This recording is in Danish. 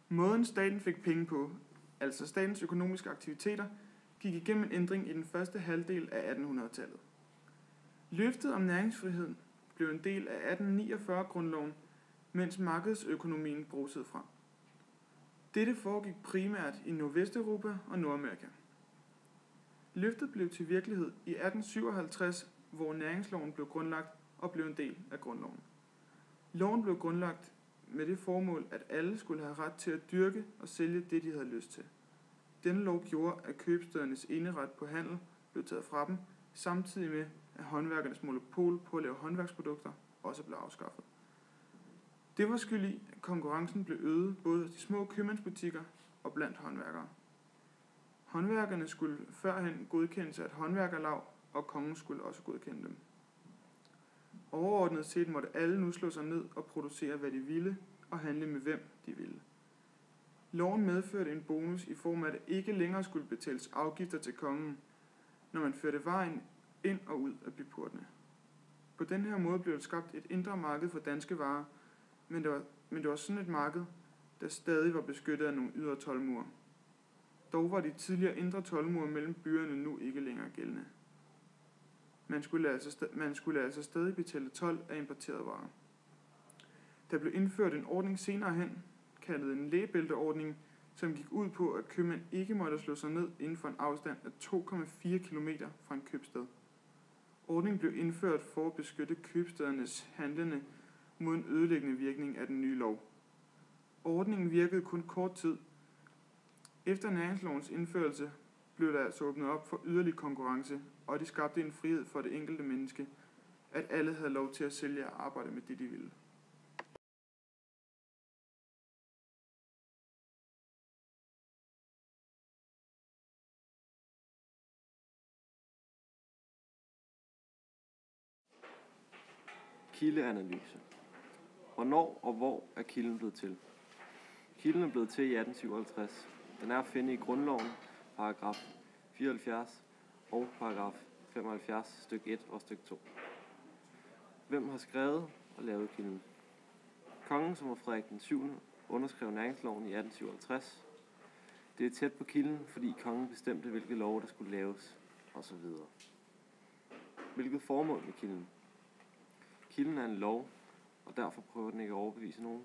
Måden staten fik penge på, altså statens økonomiske aktiviteter, gik igennem en ændring i den første halvdel af 1800-tallet. Løftet om næringsfriheden blev en del af 1849-grundloven, mens markedsøkonomien brusede frem. Dette foregik primært i Nordvesteuropa og Nordamerika. Løftet blev til virkelighed i 1857, hvor næringsloven blev grundlagt og blev en del af grundloven. Loven blev grundlagt med det formål, at alle skulle have ret til at dyrke og sælge det, de havde lyst til. Denne lov gjorde, at købstædernes eneret på handel blev taget fra dem, samtidig med, at håndværkernes monopol på at lave håndværksprodukter også blev afskaffet. Det var skyld i, at konkurrencen blev øget både hos de små købmandsbutikker og blandt håndværkere. Håndværkerne skulle førhen godkendes af et håndværkerlag, og kongen skulle også godkende dem. Overordnet set måtte alle nu slå sig ned og producere, hvad de ville, og handle med hvem de ville. Loven medførte en bonus i form af, at der ikke længere skulle betales afgifter til kongen, når man førte vejen ind og ud af byportene. På den her måde blev der skabt et indre marked for danske varer, men det var sådan et marked, der stadig var beskyttet af nogle ydre toldmure. Dog var de tidligere indre toldmure mellem byerne nu ikke længere gældende. Man skulle altså stadig betale told af importerede varer. Der blev indført en ordning senere hen, kaldet en lægebælteordning, som gik ud på, at købmænd ikke måtte slå sig ned inden for en afstand af 2,4 km fra en købsted. Ordningen blev indført for at beskytte købstedernes handlende mod en ødelæggende virkning af den nye lov. Ordningen virkede kun kort tid. Efter næringslovens indførelse blev der altså åbnet op for yderligere konkurrence, og det skabte en frihed for det enkelte menneske, at alle havde lov til at sælge og arbejde med det, de ville. Kildeanalyse. Hvornår og hvor er kilden blevet til? Kilden er blevet til i 1857. Den er at finde i grundloven, paragraf 74 og paragraf 75, stykke 1 og stykke 2. Hvem har skrevet og lavet kilden? Kongen, som var Frederik den 7., underskrev næringsloven i 1857. Det er tæt på kilden, fordi kongen bestemte, hvilke love der skulle laves, osv. Hvilket formål med kilden? Kilden er en lov, og derfor prøver den ikke at overbevise nogen.